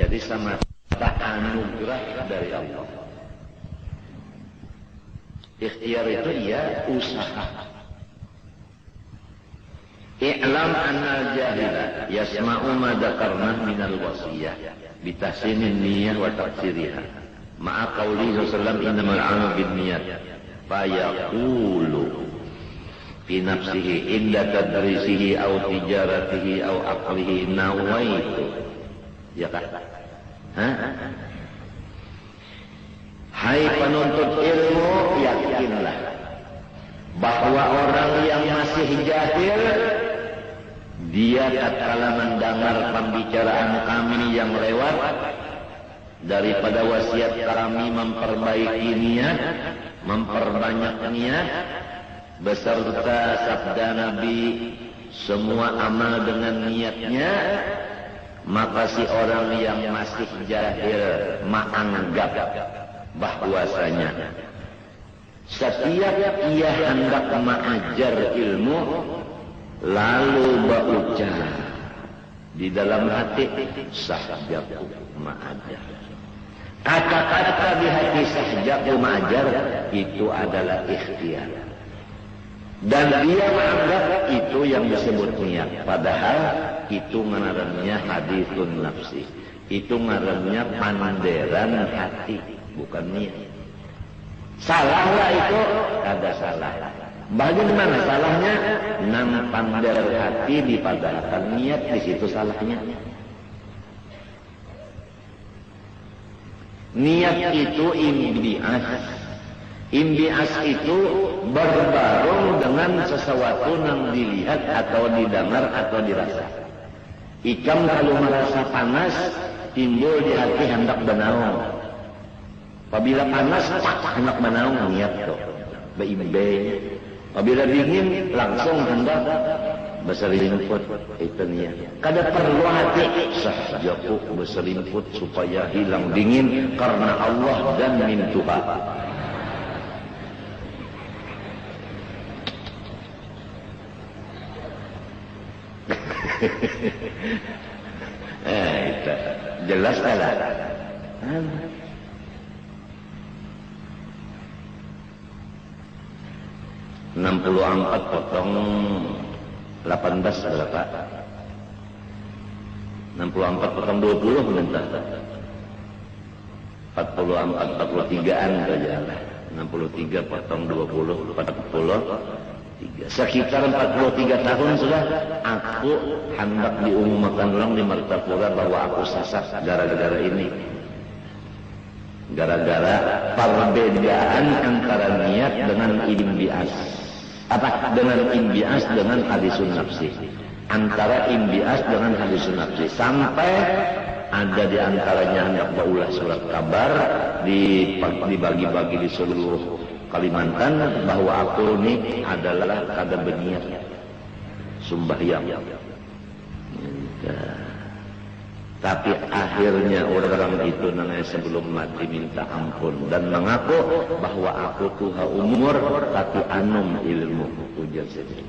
Jadi sama anugerah dari Allah. Ikhtiar itu ya usaha. I'lam anna jahila yasma'u ma dzakarna minal wasiyah bitahsinin niyyah wa taqsiriha ma'a qawlihi sallallahu innamal a'malu binniyat fa yaqulu fi nafsihi inda tadrisihi aw tijaratihi aw aqlihi nawaitu. Ya kan? Hai penuntut ilmu, yakinlah bahwa orang yang masih jahil, dia tatkala mendengar pembicaraan kami yang lewat daripada wasiat kami memperbaiki niat, memperbanyak niat, beserta sabda Nabi semua amal dengan niatnya, maka si orang yang masih jahil menganggap bahwasanya setiap ia hendak mengajar ilmu lalu berucap di dalam hati sahjaku mengajar. Kata-kata di hati sahjaku mengajar itu adalah ikhtiar. Dan dia menganggap itu yang disebut niat. Padahal itu ngarannya hadithun nafsi. Itu ngarannya panderan hati, bukan niat. Salahlah itu, kada salah. Bagaimana salahnya? Nang pandar hati dipadahkan niat, di situ salahnya. Niat itu imbi'as. Imbi'as itu berbarung dengan sesuatu yang dilihat atau didengar atau dirasa. Ikam kalau merasa panas, timbul di hati hendak benaung. Apabila panas, hendak menaung niat tuh, beimbe. Apabila dingin, langsung hendak berselimput, itu niat. Kada perlu hati, sahjaku berselimput supaya hilang dingin karena Allah dan min Tuhan. Itu jelas lah. 64 potong 18 berapa? 64 potong 20 minta. 43-an saja. 63 potong 20, 43. Sekitar 43 tahun sudah aku hendak diumumkan ulang di Martapura bahwa aku sesat gara-gara ini. Gara-gara perbedaan antara niat dengan imbias. Apa? Dengan imbias dengan hadisun nafsi. Antara imbias dengan hadisun nafsi. Sampai ada di antaranya hendak baulah surat kabar dibagi-bagi di seluruh Kalimantan bahwa aku ini adalah kada berniat sembahyang. Tapi akhirnya orang itu namanya sebelum mati minta ampun dan mengaku bahwa aku tuha umur tapi anum ilmu, ujar sedih.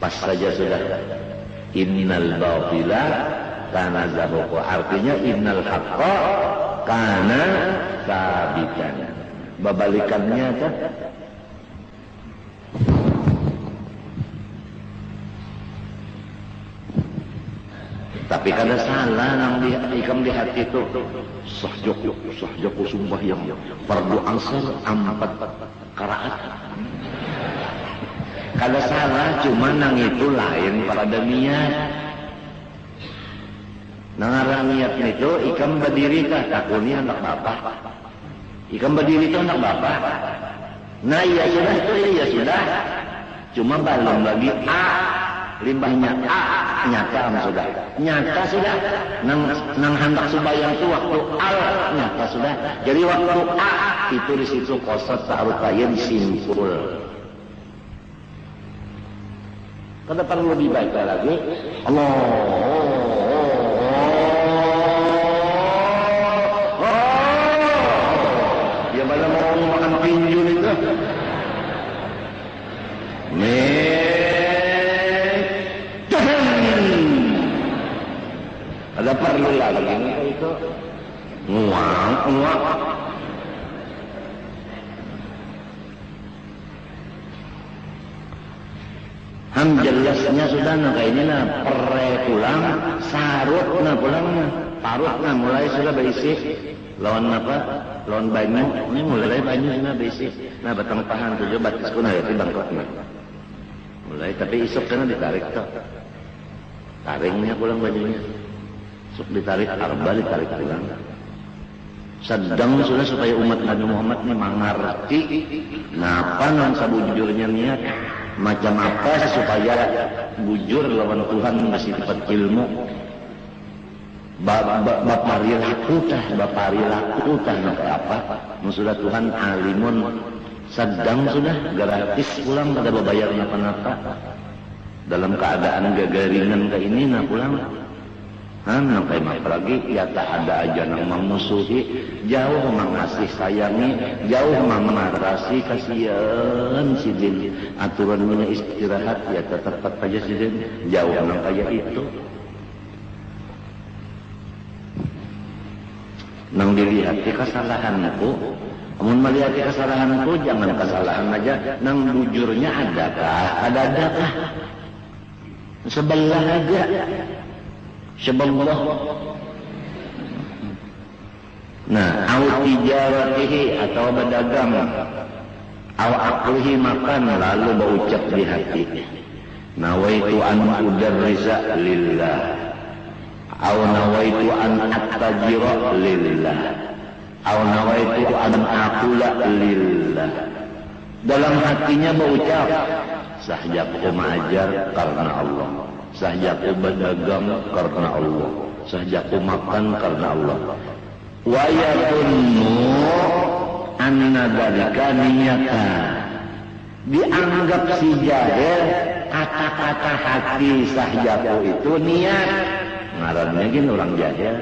Pas saja sudah innal batila kana zahuqa, artinya innal haqqa kana sabitan. Babalikannya kan tapi kada salah nang ikam di hati itu sahjaku sumpah yang fardu ansar 4 qiraat. Kada salah, cuma nang itu lain pada niat. Nang arang niat itu ikam berdiri kah takuni anak bapak. Ikam berdiri itu anak bapak. Nah iya sudah itu iya sudah. Cuma belum lagi limbahnya nyata sudah. Nyata sudah. Nang hendak sembahyang itu waktu nyata sudah. Jadi waktu itu di situ kosot taruh kain simpul. Kada perlu lebih baik lagi. Allah. Ya mana mau makan pinjul itu. Ada perlu lagi itu nguak. Jelasnya sudah kayak ini lah pere pulang, sarut pulangnya, parut mulai sudah berisi. Lawan apa? Lawan banyu. Ini mulai banyu sudah berisi. Batang pahan tujuh batis kuna ya bangkotnya. Mulai tapi isuk kena ditarik tuh. Taringnya pulang bajunya. Isuk ditarik arba ditarik pulang. Sedang sudah supaya umat Nabi Muhammad ini mengerti napa nang sabujurnya niat. Macam apa supaya bujur lawan Tuhan masih dapat ilmu. Bapari laku tah kayak apa? Sudah Tuhan alimun sedang sudah gratis pulang pada babayarnya apa dalam keadaan gagaringan kayak ini pulang. Kayak apa lagi ya tak ada aja nang memusuhi, jauh mengasih sayangi, jauh mengarasi kasihan sidin aturan punya istirahat ya tetap aja sidin jauh nang kayak itu nang dilihati kesalahanku. Amun melihat kesalahanku jangan kesalahan aja nang bujurnya adakah sebelah aja sebelah. Au tijaratihi atau berdagang, au aklihi makan lalu berucap di hati, nawaitu an udarrisa lillah, au nawaitu an attajira lillah, au nawaitu an aqula lillah. Dalam hatinya berucap, sahjaku mengajar karena Allah, sahjaku berdagang karena Allah, sahjaku makan karena Allah. Wa yakunnu anna dzalika niyatan. Dianggap si jahil kata-kata hati sahjaku itu niat. Ngarannya gini orang jahil.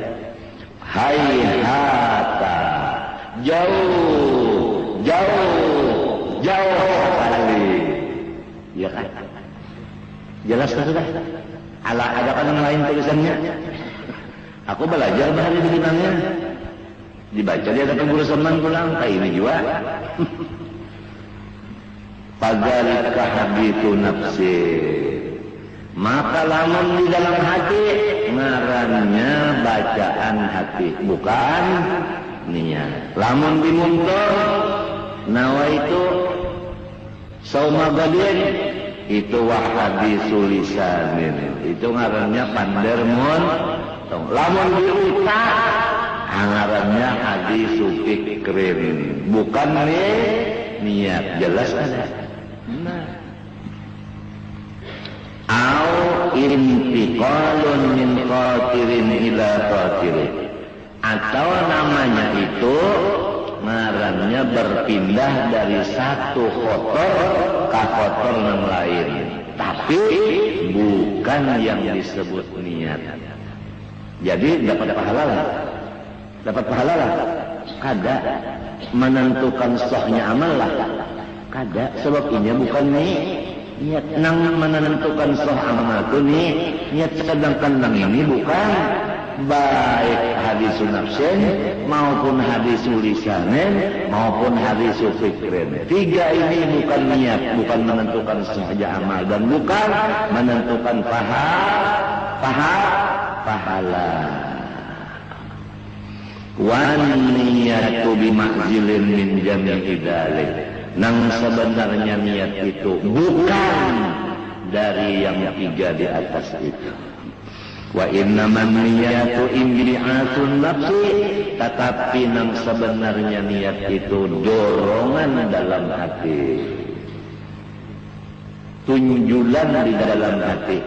Hayhata, jauh kali. Ya kan? Jelas kan sudah? Ada kan yang lain tulisannya? Aku belajar bahari beginiannya. Dibaca dia datang guru seman pulang. Kayak ini juga. Pagalika habitu nafsi. Maka lamun di dalam hati ngarannya bacaan hati, bukan niat. Lamun di muntor nawaitu sauma gadin itu wahabi sulisanin, itu ngarannya pandermun. Lamun di utak ngarannya hadis fikrin, bukan niat. Jelas ada. Au intiqalun min khatirin ila khatirin, atau namanya itu ngarannya berpindah dari satu kotor ke kotor yang lain, tapi bukan yang disebut niat. Jadi dapat pahala lah. Kada menentukan sahnya amal lah. Kada, sebab ini bukan niat nang menentukan sah amal itu niat, sedangkan nang ini bukan baik hadis nafsin maupun hadis lisanin maupun hadis fikrin. Tiga ini bukan niat, bukan menentukan saja amal, dan bukan menentukan pahala. Wan niyatu bimakzilin min jami'i dzalik. Nang sebenarnya niat itu bukan dari yang tiga di atas itu. Wa innaman niyatu imbi'atun nafsi, tetapi nang sebenarnya niat itu dorongan dalam hati, tunjulan di dalam hati.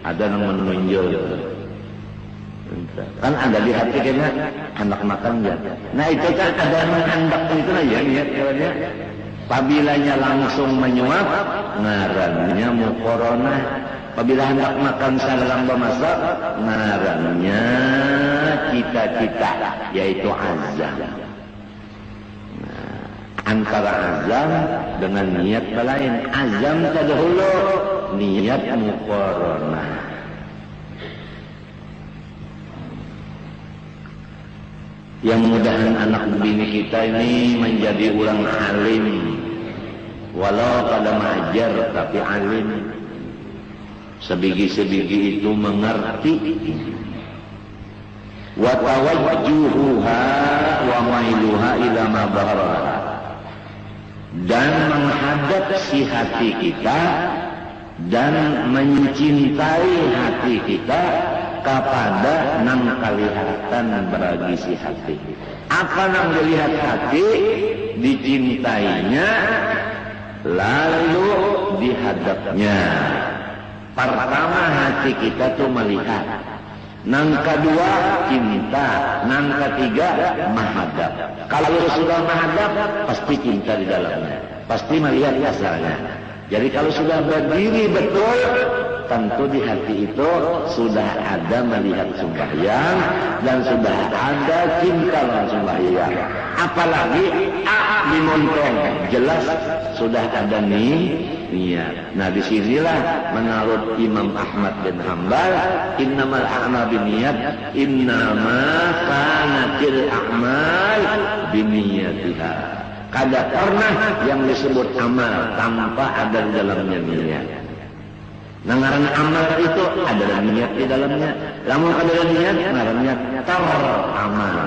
Ada yang menunjul, kan ada di hati kayaknya hendak makan ya. Nah itu kan ada yang hendak itu aja niatnya. Pabilanya langsung menyuap ngarannya muqaranah. Apabila hendak makan salam bemasak ngarannya cita-cita, yaitu azam. Antara azam dengan niat lain. Azam terdahulu, niat muqaranah. Yang mudahan anak bini kita ini menjadi orang alim, walau kada mengajar tapi alim. Sebigi-sebigi itu mengerti. Wa tawajjuhuha wa mailuha ila ma baharaha, dan menghadap si hati kita dan mencintai hati kita kepada nang kalihatan bagi si hati. Apa nang dilihat hati dicintainya, lalu dihadapnya. Pertama hati kita tuh melihat, nang kedua cinta, nang ketiga menghadap. Kalau sudah menghadap pasti cinta di dalamnya, pasti melihat asalnya. Jadi kalau sudah berdiri betul, tentu di hati itu sudah ada melihat sembahyang dan sudah ada cinta dalam sembahyang. Apalagi dimontong, jelas sudah ada niat. Nah disinilah menurut Imam Ahmad bin Hanbal, innamal a'mal binniyat, innama kanatil a'mal binniyatiha. Kada pernah yang disebut amal tanpa ada di dalamnya niat. Ngaran amal itu ada niat di dalamnya. Lamun ada niat, ngarannya amal.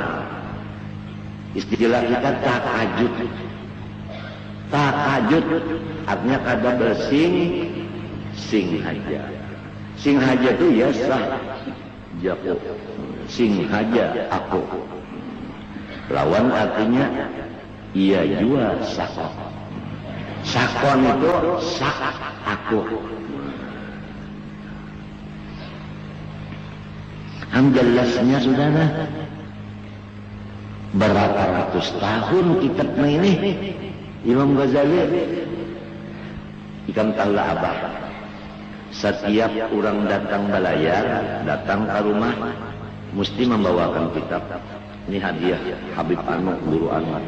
Istilah kita tahajud. Tahajud artinya kada bersing sing haja. Sing haja itu ya sah jaku. Sing haja aku. Lawan artinya iya jua sakon. Sakon itu sak aku. Jelasnya saudara, berapa ratus tahun kitabnya ini Imam Ghazali ikam talla abah. Setiap orang datang balayar, datang ke rumah, mesti membawakan kitab. Ini hadiah Habib Anu, Guru Anu.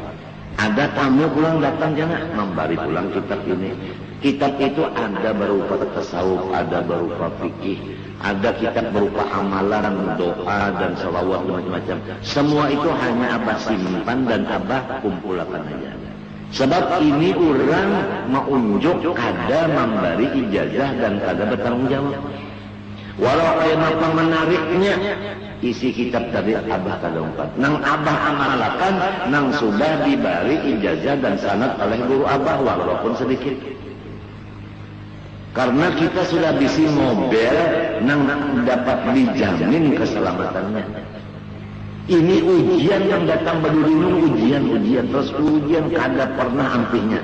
Ada tamu pulang datang jangan memberi pulang kitab ini. Kitab itu ada berupa tasawuf, ada berupa fikih, ada kitab berupa amalan, doa dan salawat dan macam-macam. Semua itu hanya abah simpan dan abah kumpulkan aja. Sebab ini orang menunjuk kada memberi ijazah dan kada bertanggung jawab. Walau kayak apa menariknya, isi kitab tadi abah kada umpat. Nang abah amalkan, nang sudah diberi ijazah dan sanad oleh guru abah walaupun sedikit. Karena kita sudah bisi mobil, nang dapat dijamin keselamatannya. Ini ujian yang datang berdulu, ujian, terus ujian kada pernah ampihnya.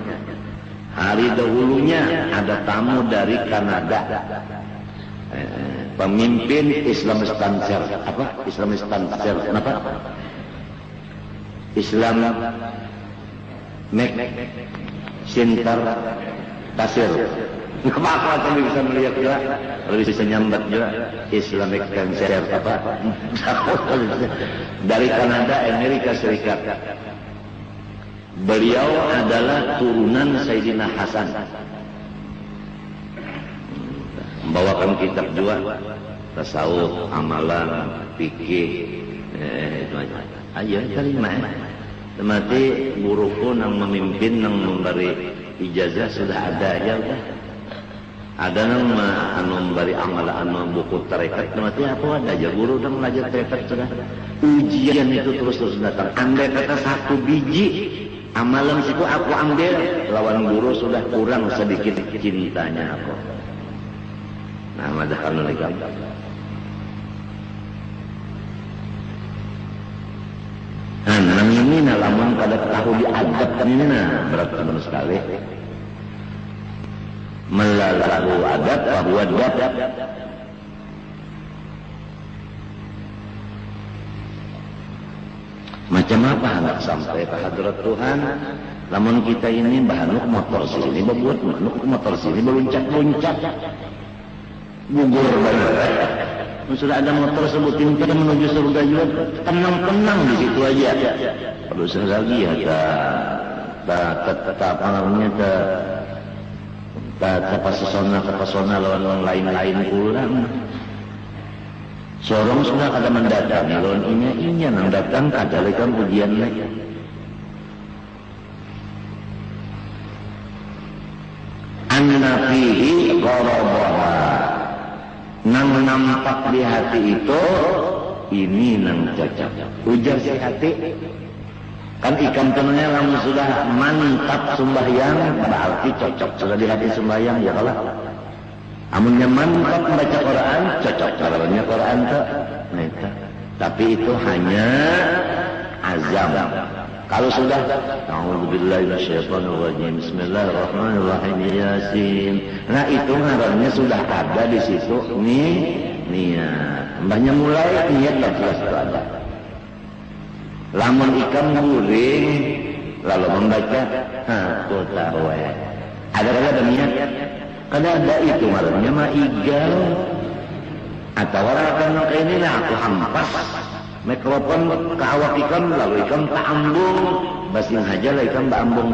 Hari dahulunya ada tamu dari Kanada. Pemimpin Islamistan Center. Apa? Islamistan Center. Kenapa? Islam Center Tasir. Kenapa kami bisa melihat juga? Lebih bisa nyambat juga. Islamic Center apa? Dari Kanada, Amerika Serikat. Beliau adalah turunan Sayyidina Hasan. Membawakan kitab juga, tasawuf, amalan, fikih, itu aja. Ayo terima. Temati guruku nang memimpin, nang memberi ijazah sudah ada aja udah. Ada nang memberi amalan, buku tarekat. Temati apa ada aja guru nang belajar tarekat sudah. Ujian itu terus datang. Andai kata satu biji amalan situ aku ambil, lawan guru sudah kurang sedikit cintanya aku. Nah, madahkan legam. Nah, nang ini lamun kada tahu diadab ini berat benar sekali. Melalahu adab bahwa adab. Macam apa hendak sampai ke hadrat Tuhan? Lamun kita ini bahanuk motor sini, membuat motor sini meluncat-luncat. Gugur banget. Sudah ada motor sebutin kita menuju surga juga, tenang-tenang di situ aja. Perlu lagi ya, apa namanya, terpesona lawan lain-lain kurang. Sorong sudah kada mendatangi lawan inya nang datang kada lekam ujian lagi. Anna fihi gharabaha, nang nampak di hati itu ini nang cocok. Ujar si hati, kan ikan tenunnya lamun sudah mantap sembahyang berarti cocok sudah di hati sembahyang ya kalah. Amunnya mantap membaca Quran cocok caranya Quran tuh. Tapi itu hanya azam. Kalau sudah A'udzubillahi minasyaitonirrajim Bismillahirrahmanirrahim Yasin. Nah itu ngarannya sudah ada di situ niat. Mbahnya mulai niat tak jelas itu ada. Lamun ikan guring lalu membaca aku tahu ya. Ada niat. Kada ada itu ngarannya mah igal. Atau orang akan ini lah aku hampas mikrofon ke awak ikan lalu ikan tak ambung basin aja lah ikan tak ambung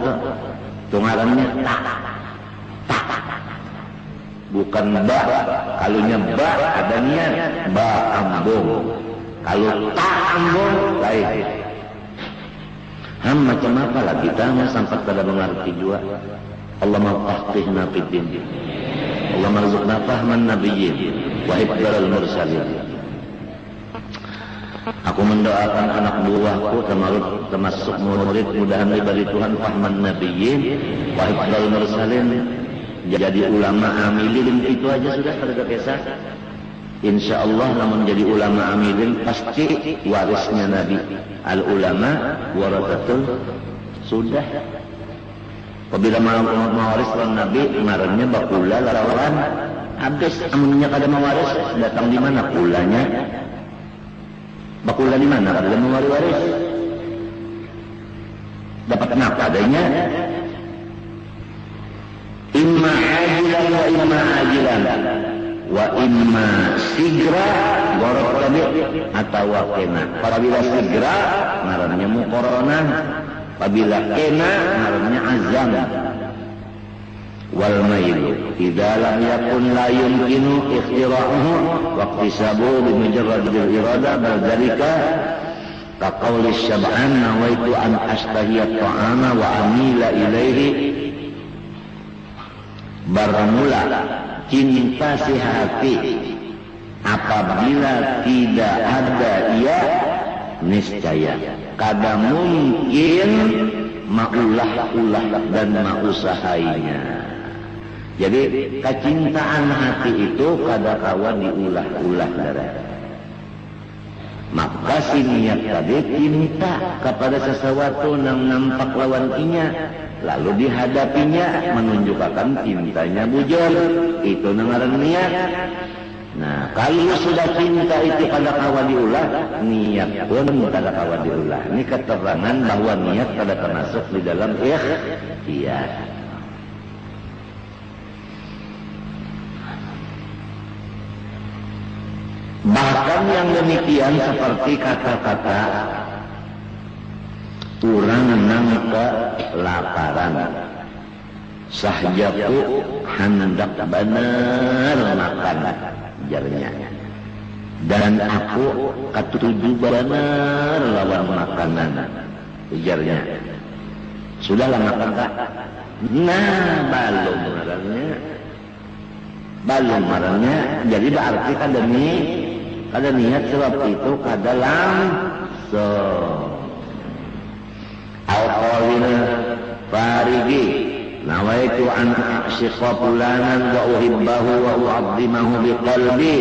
tuh ngarannya tak bukan ba. Kalunya ba ada niat ba ambung, kalau tak ambung lain. Macam apa lah kita sampai pada mengerti juga. Allahumma faqihna fid din, Allahumma rzuqna fahman nabiyyin wa hifdzal mursalin. Aku mendoakan anak buahku termasuk murid mudahan diberi Tuhan fahman nabiyyin wa hifdzal mursalin, jadi ulama amilin. Itu aja sudah pada kisah. Insyaallah namun jadi ulama amilin pasti warisnya Nabi. Al ulama warathatul sudah. Apabila malam mawaris lawan Nabi ngarannya bakula lawan habis. Amunnya kada mawaris datang di mana kulanya? Bakula di mana? Kada mawaris. Dapat apa adanya? Imma ajilan wa imma ajilan wa imma sigra gorok tabi atau kena. Apabila sigra ngarannya muqarana, apabila kena ngarannya azam. Wal mail idza lam yakun la yumkinu ikhtirahu wa iktisabu bi mujarrad al irada bal dzalika ka qauli syab'an nawaitu an ashtahiya ta'ama wa amila ilaihi. Bermula cinta si hati apabila tidak ada ia niscaya kada mungkin maulah-ulah dan mausahainya. Jadi kecintaan hati itu kada kawan diulah-ulah darah. Maka si niat tadi cinta kepada sesuatu yang nampak lawan inya, lalu dihadapinya menunjukkan cintanya bujur. Itu ngaran niat. Nah, kalau sudah cinta itu kada kawan diulah, niat pun kada kawan diulah. Ini keterangan bahwa niat kada termasuk di dalam ikhtiar. Bahkan yang demikian seperti kata-kata orang nang kelaparan, sahjaku hendak benar makan jarnya, dan aku ketujuh benar lawan makanan jarnya. Sudahlah makan tak? Nah, balum marahnya. Jadi berarti kada niat sebab itu kada langsung. Al-qawlina farigi nawaitu an a'shiqa fulanan wa uhibbahu wa u'azzimahu biqalbi.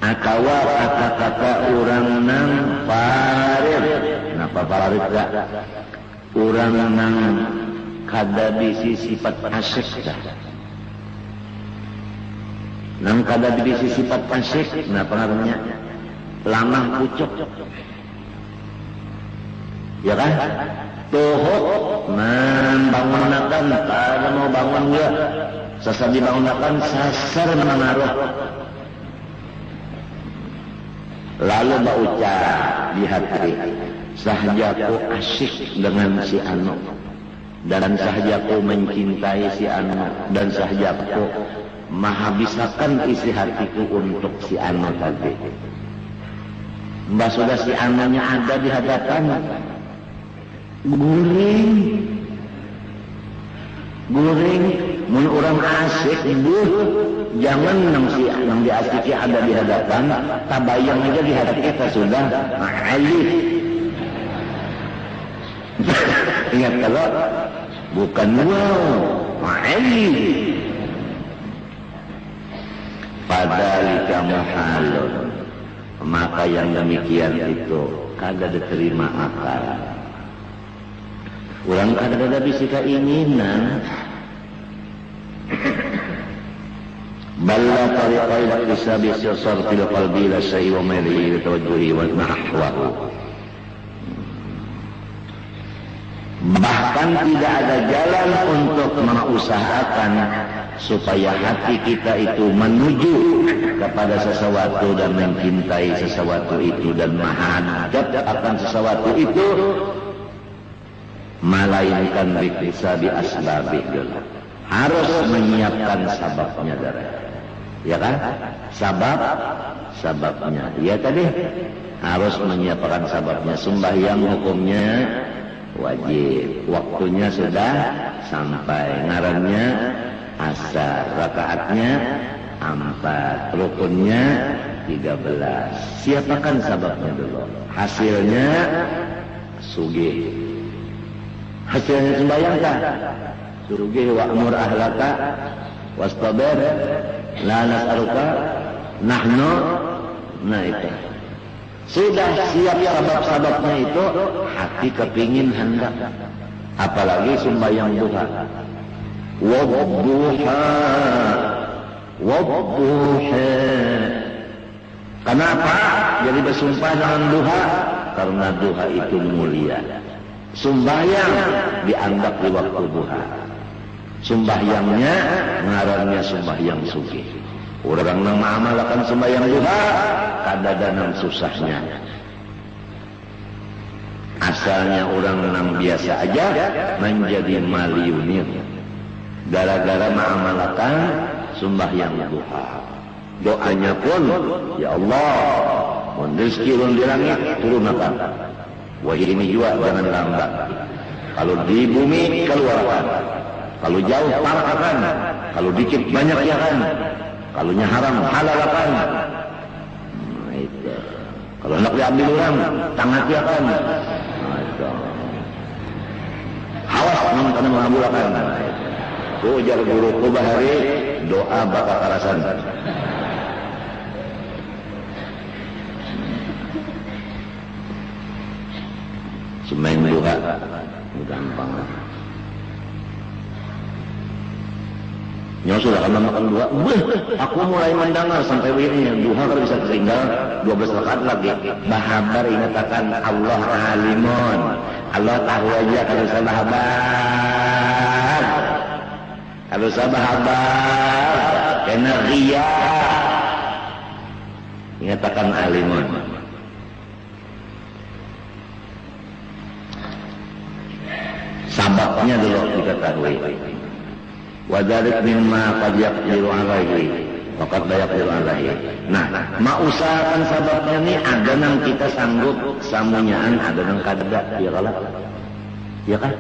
Akawa kata-kata orang nang farid. Kenapa farid tak? Orang nang kada bisi sifat asyik dah. Nang kada bisi sifat asyik, nah pengaruhnya lamah pucuk. Ya kan? Tuhuk membangunakan, kada mau bangun dia. Sasar dibangunakan, sasar mengaruh. Lalu berucap di hati, sahjaku asyik dengan si anu, dan sahjaku mencintai si anu, dan sahjaku menghabiskan isi hatiku untuk si anu tadi. Mbak sudah si anaknya ada di hadapan, guring, mun orang asik, jangan nang di asik ada di hadapan, tabayang aja di hadapan kita sudah ma'alif. Ingat kalau bukan wow, ma'alif. Padalika muhalun, maka yang demikian itu kagak diterima akal. Orang kada bisa keinginan. Balla tariqa ila isabi sirr fil qalbi la syai wa ma li tawajjuhi wa nahwahu. Bahkan tidak ada jalan untuk mengusahakan supaya hati kita itu menuju kepada sesuatu dan mencintai sesuatu itu dan menghadap akan sesuatu itu, melainkan bikisabi asbabi dulu. Harus menyiapkan sababnya darah. Ya kan? Sababnya. Ya tadi harus menyiapkan sababnya. Sembahyang hukumnya wajib. Waktunya sudah sampai. Ngarannya asar. Rakaatnya 4. Rukunnya 13. Siapakan sababnya dulu. Hasilnya sugih. Hasilnya sembahyang kah? Sugih wa'mur ahlaka wastabir la nas'aluka nahnu. Nah itu sudah siap sabab-sababnya itu, hati kepingin hendak, apalagi sembahyang duha. Wadduha. Kenapa jadi bersumpah dengan duha? Karena duha itu mulia. Sembahyang dianggap di waktu duha. Sembahyangnya ngarannya sembahyang sugih. Orang yang mengamalkan sembahyang duha kadang-kadang susahnya. Asalnya orang yang biasa aja menjadi maliyunir gara-gara mengamalkan sembahyang duha. Doanya pun, ya Allah, mun rezeki di langit turunkan. Wah ini juga jangan lambat. Kalau di bumi keluarkan, kalau jauh parahkan, kalau dikit banyak ya kan, kalau haram halalkan. Nah, itu. Kalau hendak diambil orang, tangan ya kan. Nah, itu. Awas karena mengabulkan. Ujar guru kubahari, doa bakal karasan. Semain duha gampang. Nyo sudah kan makan duha. Aku mulai mendengar sampai ini duha kalau bisa tinggal 12 rakaat lagi. Bahabar ingatakan Allah alimun. Allah tahu aja kalau sahabat. Kalau sahabat kena ria. Ingatakan alimun. Sababnya dulu diketahui. Wadalik mimma qad yaqdiru alaihi wa qad la yaqdiru alaihi. Nah, mau usahakan sababnya nih, ada nang kita sanggup samunyaan, ada nang kada, ya kalah. Ya kan?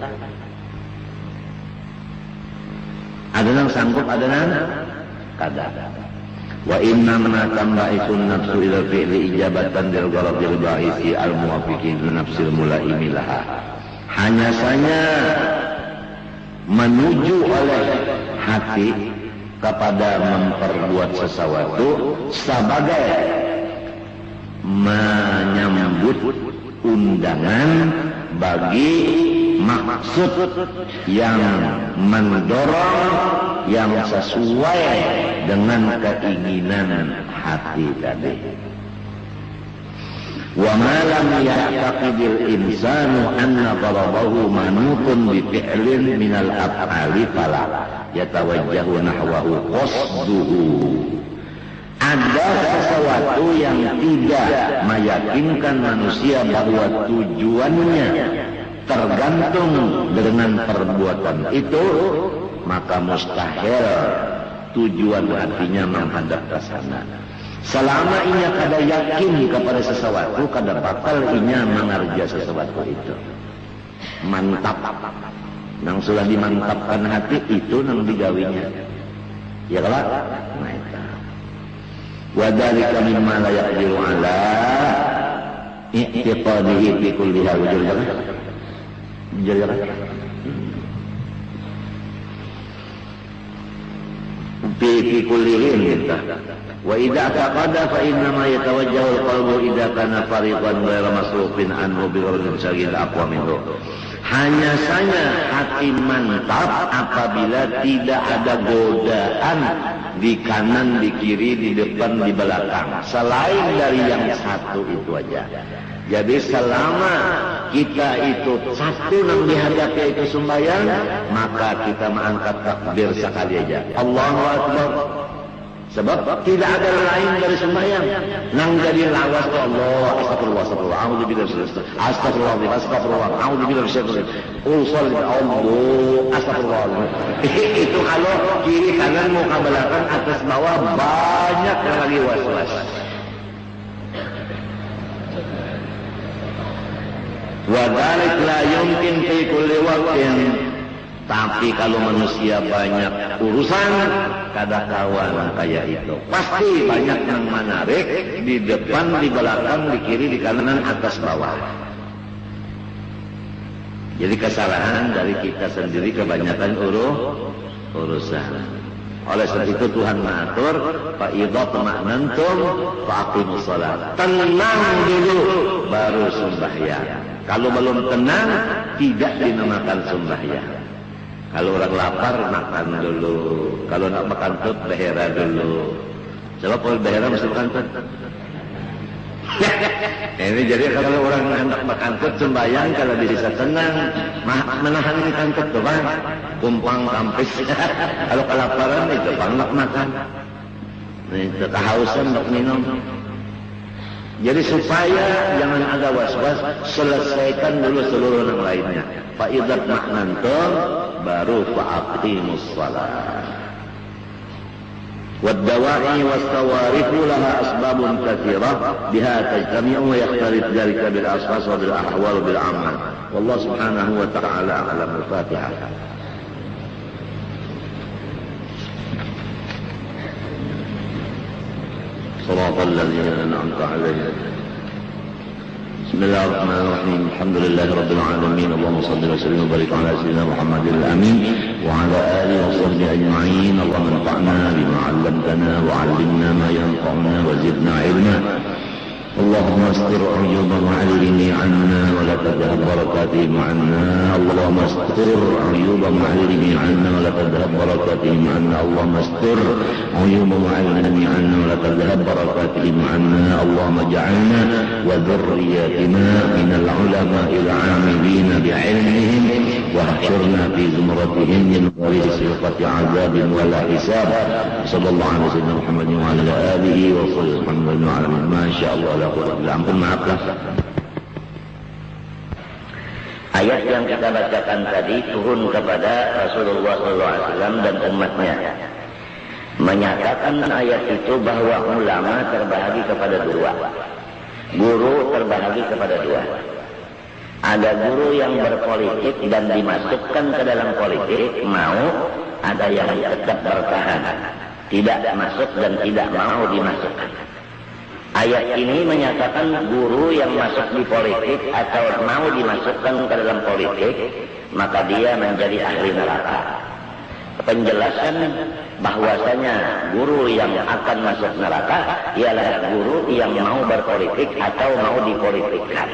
Ada nang sanggup, ada nang kada. Wa inna man tamba'isun nafsu ila fi'li ijabatan lil gharabil ba'isi al-muwafiqin li nafsil mulaimi laha. Hanya saja menuju oleh hati kepada memperbuat sesuatu sebagai menyambut undangan bagi maksud yang mendorong yang sesuai dengan keinginan hati tadi. Wa ma lam ya'taqidil insanu anna darabahu manutun bi fi'lin minal af'ali fala yatawajjahu nahwahu qasduhu. Ada sesuatu yang tidak meyakinkan manusia bahwa tujuannya tergantung dengan perbuatan itu, maka mustahil tujuan hatinya menghadap ke sana. Selama inya kada yakin kepada sesuatu, kada bakal inya mengerja sesuatu itu. Mantap. Nang sudah dimantapkan hati itu nang digawinya. Ya kalau? Nah itu. Wa dzalika mimma la yaqdiru ala i'tiqadihi fi kulli hal. Fi kullihin kita. Wa idza taqada fa inna ma yatawajjahu al-qalbu idza kana fariqan ghairu masrufin anhu bi ghairin syagil aqwa minhu. Hanya saja hati mantap apabila tidak ada godaan di kanan, di kiri, di depan, di belakang. Selain dari yang satu itu aja. Jadi selama kita itu satu yang dihadapi itu sembahyang, maka kita mengangkat takbir sekali aja. Allahu Akbar. Sebab tidak ada lain dari sembahyang. Nang jadi lawas tu Allah, astagfirullah, astagfirullah, a'udzubillahi minasyaitonir rajim. Astagfirullah, astagfirullah, a'udzubillahi minasyaitonir rajim. Usolli Allah, astagfirullah. Itu kalau kiri kanan muka belakang atas bawah banyak lagi was-was. Wa dzalik la yumkin fi kulli waqtin. Tapi kalau manusia banyak urusan, kada kawan kayak itu. Pasti banyak yang menarik di depan, di belakang, di kiri, di kanan, atas bawah. Jadi kesalahan dari kita sendiri kebanyakan urusan. Oleh sebab itu Tuhan mengatur, fa idza tama'nantum faqimus shalah. Tenang dulu baru sembahyang. Kalau belum tenang tidak dinamakan sembahyang. Kalau orang lapar makan dulu. Kalau nak makan tut behera dulu. Sebab kalau behera mesti makan tut. Ini jadi kalau orang hendak makan tut sembahyang kalau bisa tenang menahan makan tut tuh bang. Kumpang kampis. Kalau kelaparan itu bang nak makan. Itu kehausan nak minum. Jadi supaya jangan ada was-was, selesaikan dulu seluruh yang lainnya. Fa idza ma'nantum baru fa'aqimus shalah. Wad-dawa'i was-tawarifu laha asbabun katsirah biha tajtami'u wa yakhtalif dhalika bil ashkhas wa bil ahwal wa bil a'mal. Wallahu subhanahu wa ta'ala a'lam. Al-Fatihah. صراط الذين أنعمت عليهم. بسم الله الرحمن الرحيم. الحمد لله رب العالمين. اللهم صل وسلم وبارك على سيدنا محمد الأمين وعلى آله وصحبه أجمعين. اللهم انفعنا بما علمتنا وعلمنا ما ينفعنا وزدنا علما. اللهم استر عيوب معلمه عنا ولا تذهب بركاتهم عنا. اللهم استر عيوب معلمه عنا ولا تذهب بركاتهم عنا. اللهم استر عيوب معلمه عنا ولا تذهب بركاتهم عنا. اللهم اجعلنا وذرياتنا من العلماء العاملين بعلمهم واحشرنا في زمرتهم من غير سلطة عذاب ولا حساب. صلى الله على سيدنا محمد وعلى آله وصحبه وسلم. ما شاء الله. Ampun maaflah. Ayat yang kita bacakan tadi turun kepada Rasulullah SAW dan umatnya. Menyatakan ayat itu bahwa ulama terbahagi kepada dua. Guru terbahagi kepada dua. Ada guru yang berpolitik dan dimasukkan ke dalam politik, mau. Ada yang tetap bertahan, tidak masuk dan tidak mau dimasukkan. Ayat ini menyatakan guru yang masuk di politik atau mau dimasukkan ke dalam politik, maka dia menjadi ahli neraka. Penjelasan bahwasanya guru yang akan masuk neraka ialah guru yang mau berpolitik atau mau dipolitikkan.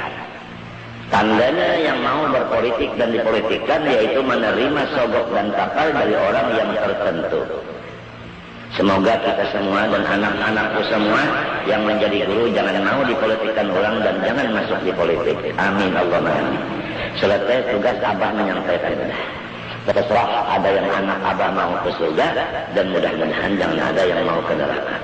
Tandanya yang mau berpolitik dan dipolitikkan yaitu menerima sogok dan kapal dari orang yang tertentu. Semoga kita semua dan anak-anakku semua yang menjadi guru jangan mau dipolitikkan orang dan jangan masuk di politik. Amin Allahumma amin. Selesai tugas Abah menyampaikan. Terserah ada yang anak Abah mau ke surga dan mudah-mudahan jangan ada yang mau ke neraka.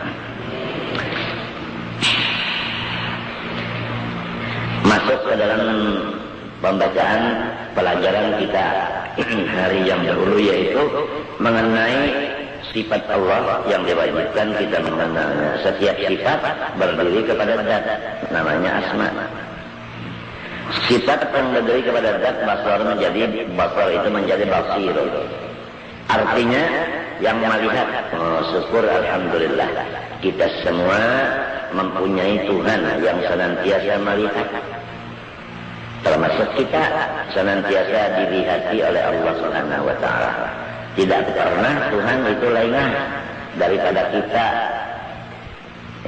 Masuk ke dalam pembacaan pelajaran kita hari yang dahulu yaitu mengenai sifat Allah yang diwajibkan kita mengenalnya. Setiap sifat berdiri kepada zat, namanya asma. Sifat yang berdiri kepada zat, basar itu menjadi basir. Artinya yang melihat. Syukur alhamdulillah kita semua mempunyai Tuhan yang senantiasa melihat. Termasuk kita senantiasa dilihati oleh Allah Subhanahu wa taala. Tidak pernah Tuhan itu lengah daripada kita.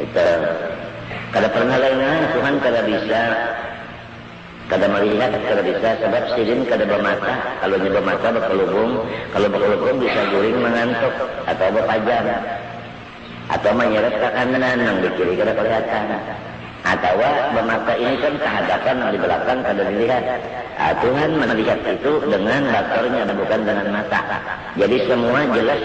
Itu kada pernah lengah Tuhan, kada bisa, kada melihat, kada bisa, sebab sirin kada bermata. Kalau nya bermata berkelubung, kalau berkelubung bisa guring mengantuk atau berpajar atau menyeret ke kanan yang di kiri kada kelihatan. Atau bermata ini kan kehadapan, yang di belakang kada dilihat. Tuhan melihat itu dengan basarnya, bukan dengan mata. Jadi semua jelas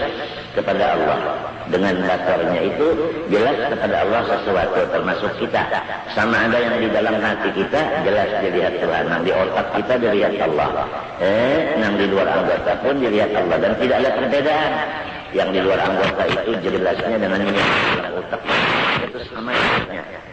kepada Allah. Dengan basarnya itu jelas kepada Allah sesuatu, termasuk kita. Sama ada yang di dalam hati kita jelas dilihat Tuhan, yang di otak kita dilihat Allah. Yang di luar anggota pun dilihat Allah, dan tidak ada perbedaan. Yang di luar anggota itu jelasnya dengan yang di dalam otak itu sama jelasnya.